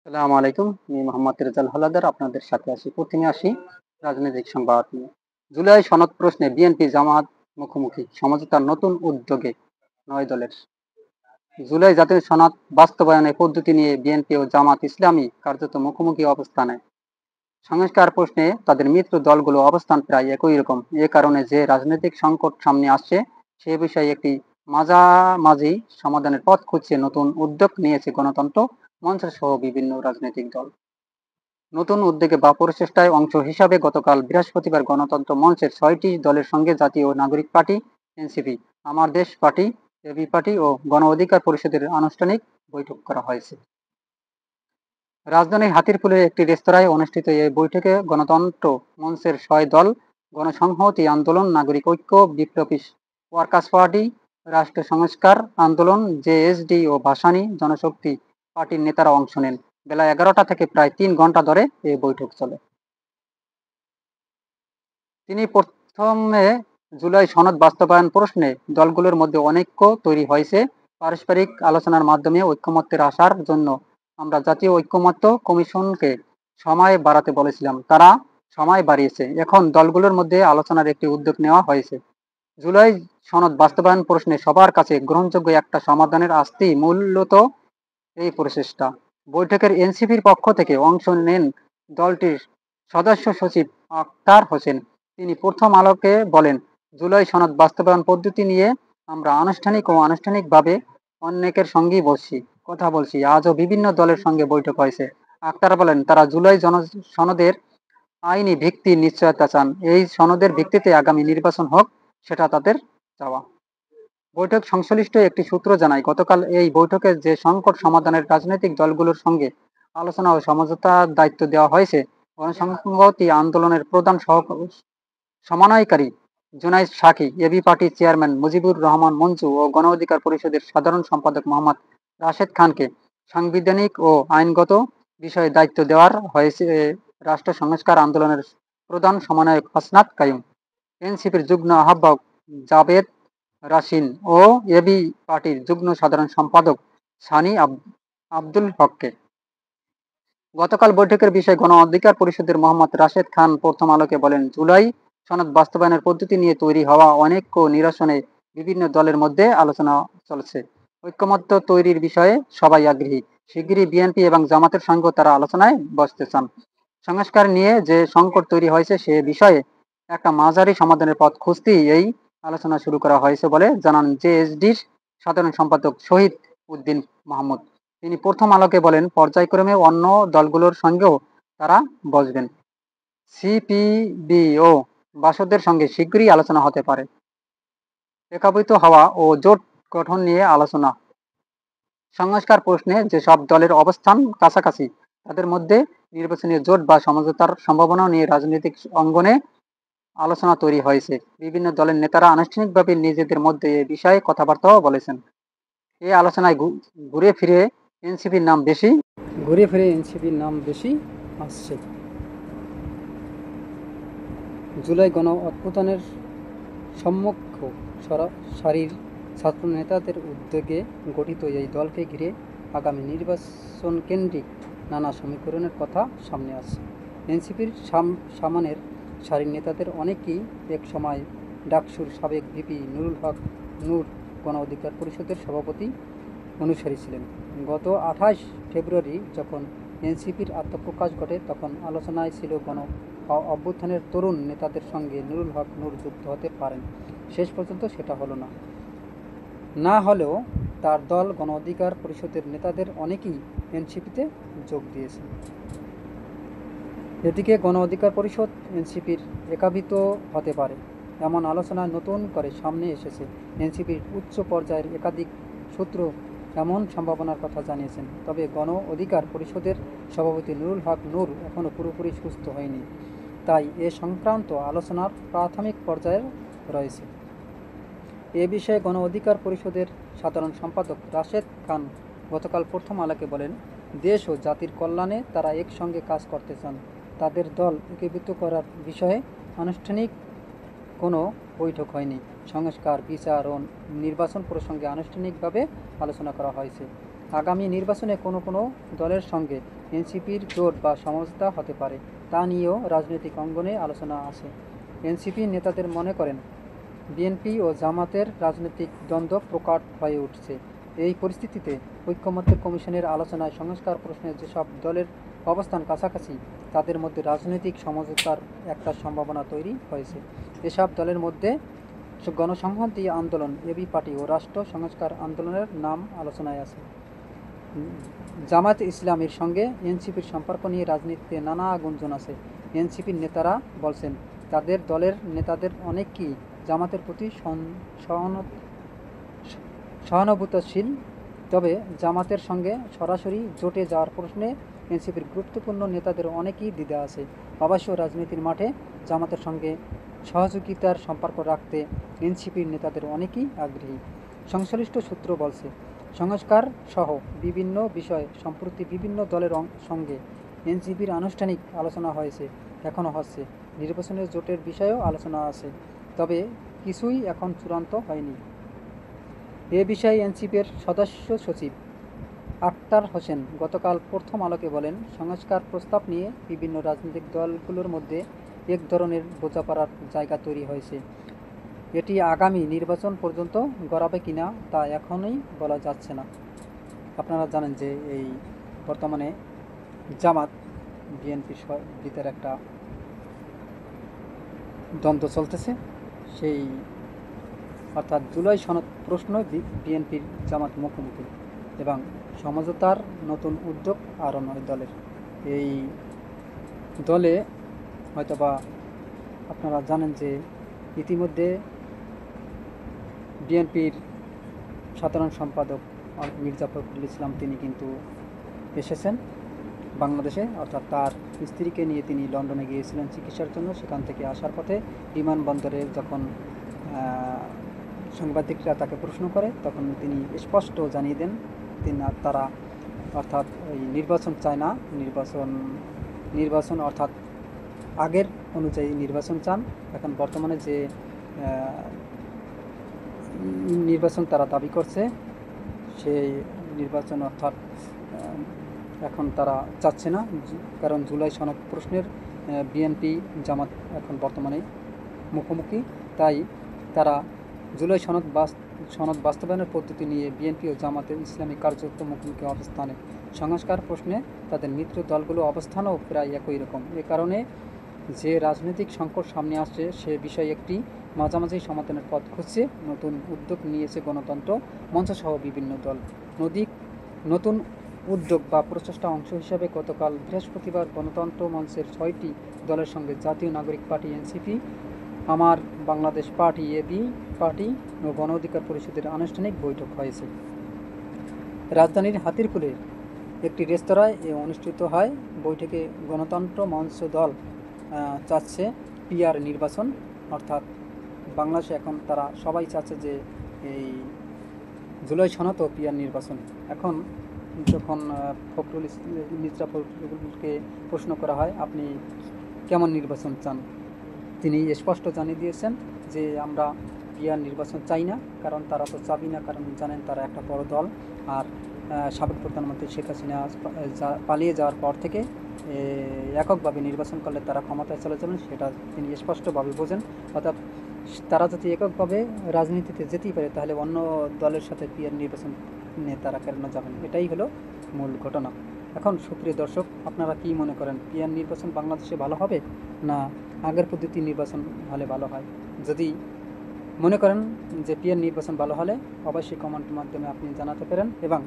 আসসালামু আলাইকুম। আমি মোহাম্মদ রেজাল হাওলাদার আপনাদের সাথে আছি। প্রথমে আসি রাজনৈতিক সংবাদ নিয়ে। জুলাই সনদ প্রশ্নে বিএনপি জামাত মুখোমুখি, সমঝোতার নতুন উদ্যোগে ৯ দলের। জুলাই জাতীয় সনদ বাস্তবায়নের পদ্ধতি নিয়ে বিএনপি ও জামাত ইসলামী কার্যত মুখোমুখি অবস্থানে। সংস্কার প্রশ্নে তাদের মিত্র দলগুলো অবস্থান প্রায় একই রকম। এ কারণে যে রাজনৈতিক সংকট সামনে আসছে সে বিষয়ে একটি মাঝামাঝি সমাধানের পথ খুঁজছে নতুন উদ্যোগ নিয়েছে গণতন্ত্র মঞ্চ সহ বিভিন্ন রাজনৈতিক দল। নতুন উদ্যোগে বা প্রচেষ্টায় অংশ হিসাবে গতকাল বৃহস্পতিবার গণতন্ত্র মঞ্চের ৬টি দলের সঙ্গে জাতীয় নাগরিক পার্টি, এনসিপি, আমার দেশ পার্টি, এবি পার্টি ও গণ অধিকার পরিষদের আনুষ্ঠানিক বৈঠক করা হয়েছে। রাজধানীর হাতিরপুলের একটি রেস্তোরাঁয় অনুষ্ঠিত এই বৈঠকে গণতন্ত্র মঞ্চের ৬ দল, গণসংহতি আন্দোলন, নাগরিক ঐক্য, বিপ্লবী ওয়ার্কার্স পার্টি, রাষ্ট্র সংস্কার আন্দোলন, জেএসডি ও ভাসানী জনশক্তি পার্টির নেতারা অংশ নেন। বেলা ১১টা থেকে প্রায় ৩ ঘন্টা ধরে এই বৈঠক চলে। তিনি প্রথমে জুলাই সনদ বাস্তবায়ন প্রশ্নে দলগুলোর মধ্যে অনৈক্য তৈরি হয়েছে। পারস্পরিক আলোচনার মাধ্যমে ঐক্যমত্যের আসার জন্য আমরা জাতীয় ঐক্যমত্য কমিশনকে সময় বাড়াতে বলেছিলাম। তারা সময় বাড়িয়েছে। এখন দলগুলোর মধ্যে আলোচনার একটি উদ্যোগ নেওয়া হয়েছে। জুলাই সনদ বাস্তবায়ন প্রশ্নে সবার কাছে গ্রহণযোগ্য একটা সমাধানের আসতেই মূলত এই প্রচেষ্টা। বৈঠকের এনসিপির পক্ষ থেকে অংশ নেন দলটির সদস্য সচিব আক্তার হোসেন। তিনি প্রথম আলোকে বলেন, জুলাই সনদ বাস্তবায়ন পদ্ধতি নিয়ে আমরা আনুষ্ঠানিক ও আনুষ্ঠানিকভাবে অনেকের সঙ্গেই কথা বলছি। আজও বিভিন্ন দলের সঙ্গে বৈঠক হয়েছে। আক্তার বলেন, তারা জুলাই সনদের আইনি ভিত্তির নিশ্চয়তা চান। এই সনদের ভিত্তিতে আগামী নির্বাচন হোক, সেটা তাদের চাওয়া। বৈঠক সংশ্লিষ্ট একটি সূত্র জানায়, গতকাল এই বৈঠকে যে সংকট সমাধানের রাজনৈতিক দলগুলোর সঙ্গে আলোচনা ও সমঝোতার দায়িত্ব দেওয়া হয়েছে গণসংহতি আন্দোলনের প্রধান সমন্বয়কারী জুনাইদ সাকি, এবি পার্টির চেয়ারম্যান মুজিবুর রহমান মঞ্জু ও গণ অধিকার পরিষদের সাধারণ সম্পাদক মোহাম্মদ রাশেদ খানকে সাংবিধানিক ও আইনগত বিষয়ে দায়িত্ব দেওয়ার হয়েছে। রাষ্ট্র সংস্কার আন্দোলনের প্রধান সমন্বয়ক হাসনাত কাইম, এনসিপির যুগ্ম আহ্বায়ক জাবেদ রাশিন ও এবি পার্টির যুগ্ম সাধারণ সম্পাদক সানি আব্দুল হককে। গতকাল বৈঠকের বিষয়ে গণ অধিকার পরিষদের মোহাম্মদ রাশেদ খান প্রথম আলোকে বলেন, জুলাই সনদ বাস্তবায়নের পদ্ধতি নিয়ে তৈরি হওয়া অনেক নিরসনে বিভিন্ন দলের মধ্যে আলোচনা চলছে। ঐক্যমত্য তৈরির বিষয়ে সবাই আগ্রহী। শিগগিরই বিএনপি এবং জামাতের সঙ্গে তারা আলোচনায় বসতে চান। সংস্কার নিয়ে যে সংকট তৈরি হয়েছে সে বিষয়ে একটা মাঝারি সমাধানের পথ খুঁজতেই এই আলোচনা শুরু করা হয়েছে বলে জানান জেএসডির সাধারণ সম্পাদক শহীদ উদ্দিন মাহমুদ। তিনি প্রথম আলোকে বলেন, পর্যায়ক্রমে অন্য দলগুলোর সঙ্গেও তারা বসবেন। সিপিবি ও বাসদের সঙ্গে শীঘ্রই আলোচনা হতে পারে। একীভূত হওয়া ও জোট গঠন নিয়ে আলোচনা। সংস্কার প্রশ্নে যেসব দলের অবস্থান কাছাকাছি তাদের মধ্যে নির্বাচনী জোট বা সমঝোতার সম্ভাবনা নিয়ে রাজনৈতিক অঙ্গনে আলোচনা তৈরি হয়েছে। বিভিন্ন দলের নেতারা আনুষ্ঠানিকভাবে নিজেদের মধ্যে এ বিষয়ে কথাবার্তাও বলেছেন। এই আলোচনায় ঘুরে ফিরে এনসিপির নাম বেশি আসছে। জুলাই গণ অভ্যুত্থানের সম্মুখ সারির ছাত্র নেতাদের উদ্যোগে গঠিত এই দলকে ঘিরে আগামী নির্বাচন কেন্দ্রিক নানা সমীকরণের কথা সামনে আসছে। এনসিপির সামনের সারির নেতাদের অনেকেই এক সময় ডাকসুর সাবেক ভিপি নুরুল হক নূর গণ অধিকার পরিষদের সভাপতি অনুসারী ছিলেন। গত ২৮ ফেব্রুয়ারি যখন এনসিপির আত্মপ্রকাশ ঘটে তখন আলোচনায় ছিল গণ অভ্যুত্থানের তরুণ নেতাদের সঙ্গে নুরুল হক নূর যুক্ত হতে পারেন। শেষ পর্যন্ত সেটা হলো না হলেও তার দল গণ অধিকার পরিষদের নেতাদের অনেকেই এনসিপিতে যোগ দিয়েছেন। এদিকে গণ অধিকার পরিষদ এনসিপির একীভূত হতে পারে এমন আলোচনা নতুন করে সামনে এসেছে। এনসিপির উচ্চ পর্যায়ের একাধিক সূত্র এমন সম্ভাবনার কথা জানিয়েছেন। তবে গণ অধিকার পরিষদের সভাপতি নুরুল হক নূর এখনও পুরোপুরি সুস্থ হয়নি, তাই এ সংক্রান্ত আলোচনার প্রাথমিক পর্যায়ে রয়েছে। এ বিষয়ে গণ অধিকার পরিষদের সাধারণ সম্পাদক রাশেদ খান গতকাল প্রথম আলোকে বলেন, দেশ ও জাতির কল্যাণে তারা একসঙ্গে কাজ করতে চান। তাদের দল একীভূত করার বিষয়ে আনুষ্ঠানিক কোনো বৈঠক হয়নি। সংস্কার, বিচার ও নির্বাচন প্রসঙ্গে আনুষ্ঠানিকভাবে আলোচনা করা হয়েছে। আগামী নির্বাচনে কোনো কোনো দলের সঙ্গে এনসিপির জোট বা সমঝোতা হতে পারে, তা নিয়েও রাজনৈতিক অঙ্গনে আলোচনা আছে। এনসিপি নেতাদের মনে করেন, বিএনপি ও জামাতের রাজনৈতিক দ্বন্দ্ব প্রকট হয়ে উঠছে। এই পরিস্থিতিতে ঐকমত্য কমিশনের আলোচনায় সংস্কার প্রশ্নে যেসব দলের অবস্থান কাছাকাছি, তাদের মধ্যে রাজনৈতিক সমঝোতার একটা সম্ভাবনা তৈরি হয়েছে। এসব দলের মধ্যে গণসংহতি আন্দোলন, এবি পার্টি ও রাষ্ট্র সংস্কার আন্দোলনের নাম আলোচনায় আছে। জামায়াতে ইসলামীর সঙ্গে এনসিপির সম্পর্ক নিয়ে রাজনীতিতে নানা গুঞ্জন আছে। এনসিপির নেতারা বলছেন, তাদের দলের নেতাদের অনেকেই জামাতের প্রতি সহানুভূতিশীল। তবে জামাতের সঙ্গে সরাসরি জোটে যাওয়ার প্রশ্নে এনসিপির গুরুত্বপূর্ণ নেতাদের অনেকেই দ্বিধা আছে। অবশ্য রাজনীতির মাঠে জামাতের সঙ্গে সহযোগিতার সম্পর্ক রাখতে এনসিপির নেতাদের অনেকেই আগ্রহী। সংশ্লিষ্ট সূত্র বলছে, সংস্কার সহ বিভিন্ন বিষয়ে সম্প্রতি বিভিন্ন দলের সঙ্গে এনসিপির আনুষ্ঠানিক আলোচনা হয়েছে, এখনও হচ্ছে। নির্বাচনের জোটের বিষয়েও আলোচনা আছে, তবে কিছুই এখন চূড়ান্ত হয়নি। এ বিষয়ে এনসিপির সদস্য সচিব আক্তার হোসেন গতকাল প্রথম আলোকে বলেন, সংস্কার প্রস্তাব নিয়ে বিভিন্ন রাজনৈতিক দলগুলোর মধ্যে এক ধরনের বোঝাপড়ার জায়গা তৈরি হয়েছে। এটি আগামী নির্বাচন পর্যন্ত গড়াবে কিনা তা এখনই বলা যাচ্ছে না। আপনারা জানেন যে এই বর্তমানে জামাত বিএনপির ভিতরে একটা দ্বন্দ্ব চলতেছে। সেই অর্থাৎ জুলাই সনদ প্রশ্ন বিএনপির জামাত মুখোমুখি, এবং সমঝোতার নতুন উদ্যোগ আরও 9 দলের। এই দলে হয়তোবা আপনারা জানেন যে ইতিমধ্যে বিএনপির সাধারণ সম্পাদক মির্জা ফখরুল ইসলাম তিনি কিন্তু এসেছেন বাংলাদেশে, অর্থাৎ তার স্ত্রীকে নিয়ে তিনি লন্ডনে গিয়েছিলেন চিকিৎসার জন্য। সেখান থেকে আসার পথে বিমানবন্দরে যখন সাংবাদিকরা তাকে প্রশ্ন করে, তখন তিনি স্পষ্ট জানিয়ে দেন তারা অর্থাৎ এই নির্বাচন চায় না, নির্বাচন অর্থাৎ আগের অনুযায়ী নির্বাচন চান। এখন বর্তমানে যে নির্বাচন তারা দাবি করছে, সেই নির্বাচন অর্থাৎ এখন তারা চাচ্ছে না, কারণ জুলাই সনদ প্রশ্নের বিএনপি জামাত এখন বর্তমানে মুখোমুখি। তাই তারা জুলাই সনদ বাস্তবায়নের পদ্ধতি নিয়ে বিএনপি ও জামাতের ইসলামী কার্যত মুখোমুখি অবস্থানে। সংস্কার প্রশ্নে তাদের মিত্র দলগুলো অবস্থানও প্রায় একই রকম। এ কারণে যে রাজনৈতিক সংকট সামনে আসছে সে বিষয়ে একটি মাঝামাঝি সমাধানের পথ খুঁজছে। নতুন উদ্যোগ নিয়েছে গণতন্ত্র মঞ্চসহ বিভিন্ন দল। নতুন উদ্যোগ বা প্রচেষ্টা অংশ হিসাবে গতকাল বৃহস্পতিবার গণতন্ত্র মঞ্চের 6টি দলের সঙ্গে জাতীয় নাগরিক পার্টি এনসিপি, আমার বাংলাদেশ পার্টি এবি পার্টি ও গণ অধিকার পরিষদের আনুষ্ঠানিক বৈঠক হয়েছে। রাজধানীর হাতিরপুলে একটি রেস্তোরাঁয় অনুষ্ঠিত হয় বৈঠকে। গণতন্ত্র মঞ্চ দল চাচ্ছে পিআর নির্বাচন, অর্থাৎ বাংলাদেশে এখন তারা সবাই চাচ্ছে যে এই জুলাই সনদ ও পিআর নির্বাচন। এখন যখন মির্জা ফখরুলকে প্রশ্ন করা হয়, আপনি কেমন নির্বাচন চান, তিনি স্পষ্ট জানিয়ে দিয়েছেন যে আমরা পিআর নির্বাচন চাই না, কারণ তারা তো চাবি না, কারণ জানেন তারা একটা বড় দল। আর সাবেক প্রধানমন্ত্রী শেখ হাসিনা পালিয়ে যাওয়ার পর থেকে এককভাবে নির্বাচন করলে তারা ক্ষমতায় চলে যাবেন, সেটা তিনি স্পষ্টভাবে বোঝেন। অর্থাৎ তারা যদি এককভাবে রাজনীতিতে যেতেই পারে, তাহলে অন্য দলের সাথে পিআর নির্বাচন নিয়ে তারা কেন যাবেন, এটাই হলো মূল ঘটনা। এখন সুপ্রিয় দর্শক, আপনারা কি মনে করেন, পিআর নির্বাচন বাংলাদেশে ভালো হবে না আগের পদ্ধতি নির্বাচন হলে ভালো হয়? যদি মনে করেন যে পিআর নির্বাচন ভালো হলে অবশ্যই কমেন্টের মাধ্যমে আপনি জানাতে পারেন, এবং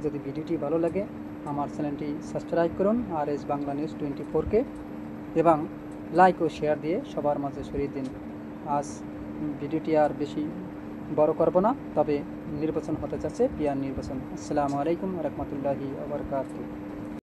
যদি ভিডিওটি ভালো লাগে আমার চ্যানেলটি সাবস্ক্রাইব করুন RS বাংলা নিউজ 24-কে, এবং লাইক ও শেয়ার দিয়ে সবার মাঝে ছড়িয়ে দিন। আজ ভিডিওটি আর বেশি বড় করব না, তবে নির্বাচন হতে যাচ্ছে পিআর নির্বাচন। আসসালামু আলাইকুম ওয়া রাহমাতুল্লাহি ওয়া বারাকাতুহু।